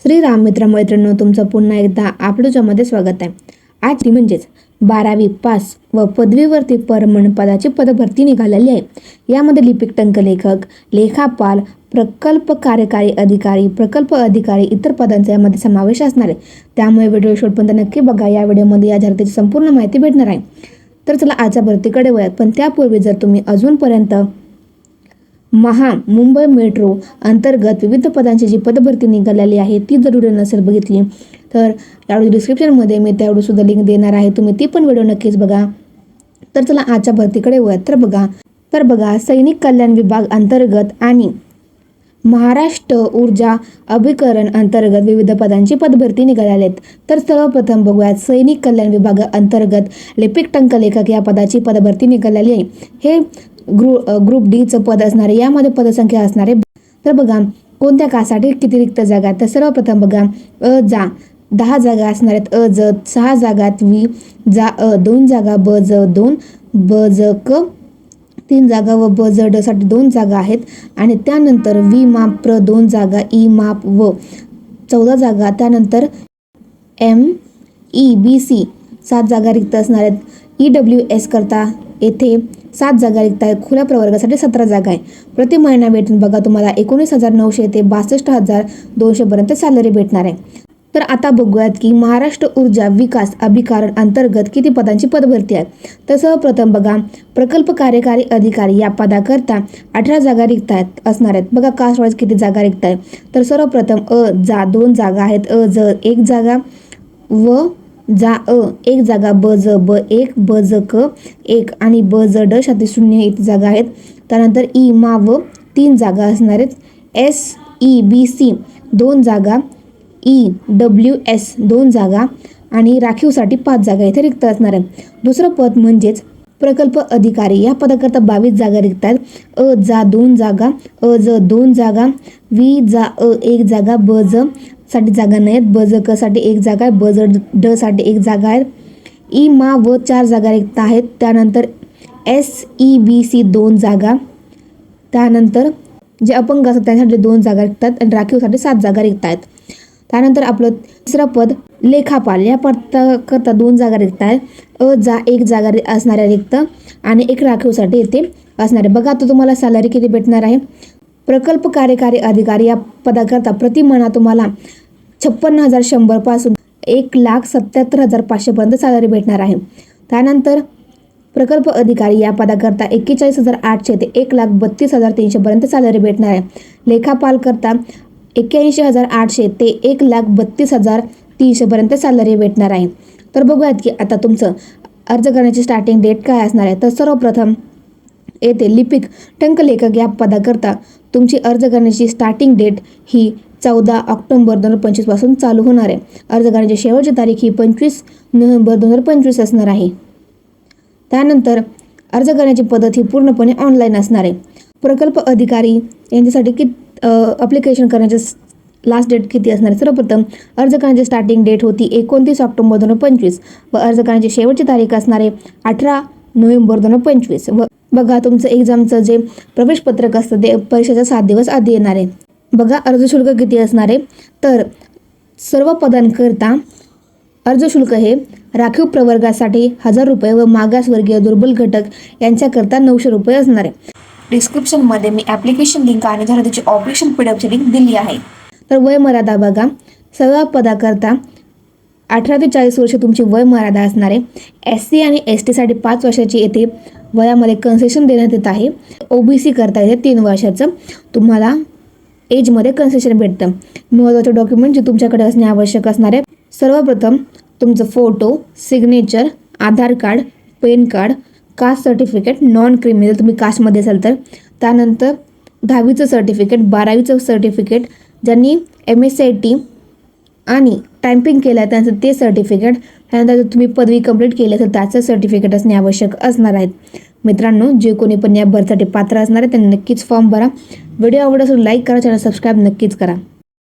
श्रीराम मित्र मैत्रिणींनो, तुमचं पुन्हा एकदा आपल्यामध्ये स्वागत आहे। आज म्हणजेच 12वी पास व पदवीवरती परमनंट पदाची पदभरती निघालेली आहे। यामध्ये लिपिक टंकलेखक, लेखापाल, प्रकल्प कार्यकारी अधिकारी, प्रकल्प अधिकारी इतर पदांचा यामध्ये समावेश असणार आहे। त्यामुळे व्हिडिओ शेवटपर्यंत नक्की बघा। या व्हिडिओमध्ये या जाहिरातीची संपूर्ण माहिती भेटणार आहे। तर चला आजच्या भरतीकडे वळूयात, पण त्यापूर्वी जर तुम्ही अजूनपर्यंत मुंबई मेट्रो अंतर्गत विविध पदांची जी पदभरती निघालेली आहे ती जर व्हिडिओ नसेल बघितली तर यावेळी डिस्क्रिप्शनमध्ये मी त्यावेळी सुद्धा लिंक देणार आहे, तुम्ही ती पण व्हिडिओ नक्कीच बघा। तर चला आजच्या भरतीकडे वळूयात। तर बघा सैनिक कल्याण विभाग अंतर्गत आणि महाराष्ट्र ऊर्जा अभिकरण अंतर्गत विविध पदांची पदभरती निघालेली आहेत। तर सर्वप्रथम बघूयात सैनिक कल्याण विभाग अंतर्गत लिपिक टंकलेखक या पदाची पदभरती निघालेली आहे। हे ग्रुप डी चं पद असणार आहे। यामध्ये पदसंख्या असणार आहे। तर बघा कोणत्या कासाठी किती रिक्त जागा आहेत। तर सर्वप्रथम बघा जा 10 जागा असणार आहेत, ज 6 जागा, वी जा 2 जागा, ब ज 2, ब ज क 3 जागा व ब ज ड साठी 2 जागा आहेत। आणि त्यानंतर वी माप प्र 2 जागा, ई माप व 14 जागा, त्यानंतर एम ई बी सी 7 जागा रिक्त असणार आहेत। EWS करता येथे 7 जागा रिक्त आहेत। खुल्या प्रवर्गासाठी 17 जागा आहे। प्रति महिना वेतन बघा तुम्हाला 19,900 ते 62,200 पर्यंत सॅलरी भेटणार आहे। तर आता बघूयात की महाराष्ट्र ऊर्जा विकास अभिकरण अंतर्गत किती पदांची पदभरती आहे। तर सर्वप्रथम बघा प्रकल्प कार्यकारी अधिकारी या पदाकरता 18 जागा रिक्त आहेत असणार आहेत। बघा कास्ट वाईज किती जागा रिक्त आहे। तर सर्वप्रथम जा 2 जागा आहेत, ज 1 जागा व जा 1 जागा, ब ज ब 1, ब ज क 1 आणि ब ज ड साठी 0 इथे जागा आहेत। त्यानंतर ई मा व 3 जागा असणार आहेत। SEBC 2 जागा, EWS 2 जागा आणि राखीवसाठी 5 जागा इथे रिक्त असणार आहे। दुसरं पद म्हणजेच प्रकल्प अधिकारी या पदाकरता 22 जागा रिक्त आहेत। जा 2 जागा, ज 2 जागा, वी जा 1 जागा, ब ज साठी जागा नाहीत, ब ज क साठी 1 जागा आहे, ब ज ड साठी 1 जागा आहे, ई मा व 4 जागा रिक्त आहेत। त्यानंतर SEBC 2 जागा, त्यानंतर जे अपंग असतात त्यांसाठी 2 जागा रिक्त आहेत आणि राखीवसाठी 7 जागा रिक्त आहेत। त्यानंतर आपलं तिसरं पद लेखापाल या पदाकरता 2 जागा रिक्त आहेत। जा 1 जागा असणाऱ्या रिक्त आणि 1 राखीवसाठी येथे असणारे। बघा तो तुम्हाला सॅलरी किती भेटणार आहे। प्रकल्प कार्यकारी अधिकारी या पदाकरता प्रति महिना तुम्हाला 56,100 पासून 1,77,500 पर्यंत सॅलरी भेटणार आहे। त्यानंतर प्रकल्प अधिकारी या पदाकरता 41,800 ते 1,32,300 पर्यंत सॅलरी भेटणार आहे। लेखापाल करता 81,800 ते 1,32,300 पर्यंत सॅलरी भेटणार आहे। तर बघूयात की आता तुमचं अर्ज करण्याची स्टार्टिंग डेट काय असणार आहे। तर सर्वप्रथम येथे लिपिक टंकलेखक या पदाकरता तुमची अर्ज करण्याची स्टार्टिंग डेट ही 14 ऑक्टोबर 2025 पासून चालू होणार आहे। अर्ज करण्याची शेवटची तारीख ही 25 नोव्हेंबर 2025 असणार आहे। त्यानंतर अर्ज करण्याची पद्धत ही पूर्णपणे ऑनलाईन असणार आहे। प्रकल्प अधिकारी यांच्यासाठी की ॲप्लिकेशन करण्याचे लास्ट डेट किती असणार आहे। सर्वप्रथम अर्ज करण्याची स्टार्टिंग डेट होती 29 ऑक्टोबर 2025 व अर्ज करण्याची शेवटची तारीख असणार आहे 18 नोव्हेंबर 2025 व बघा तुमचं एक्झामचं जे प्रवेश पत्रक असतं ते परीक्षेच्या 7 दिवस आधी येणार आहे। बघा अर्ज शुल्क किती असणार आहे। तर सर्व पदांकरता अर्ज शुल्क हे राखीव प्रवर्गासाठी 1,000 रुपये व मागासवर्गीय दुर्बल घटक यांच्याकरता 900 रुपये असणार आहे। डिस्क्रिप्शनमध्ये मी ॲप्लिकेशन लिंक आणि जाहिरातीची ऑफिशियल PDF ची लिंक दिली आहे। तर वय मर्यादा बघा सर्व पदाकरता 18 ते 40 वर्ष तुमची वय मर्यादा असणार आहे। SC आणि ST साठी 5 वर्षाची येथे वयामध्ये कन्सेशन देण्यात येत आहे। OBC करता येते 3 वर्षाचं तुम्हाला एजमध्ये कन्सेशन भेटतं। महत्त्वाचे डॉक्युमेंट जे तुमच्याकडे असणे आवश्यक असणार आहे। सर्वप्रथम तुमचं photo, signature, Aadhaar card, PAN card, caste certificate, non criminal तुम्ही कास्टमध्ये असाल तर, त्यानंतर 10वीचं सर्टिफिकेट, 12वीचं सर्टिफिकेट, ज्यांनी MSCIT आणि टायपिंग केलं आहे त्यांचं ते सर्टिफिकेट, त्यानंतर तुम्ही पदवी कंप्लीट केली तर त्याचं सर्टिफिकेट असणे आवश्यक असणार आहेत। मित्रांनो जे कोणी पण या भरतीसाठी पात्र असणार आहे त्यांनी नक्कीच फॉर्म भरा। व्हिडिओ आवडला असेल लाईक करा, चॅनल सबस्क्राईब नक्कीच करा।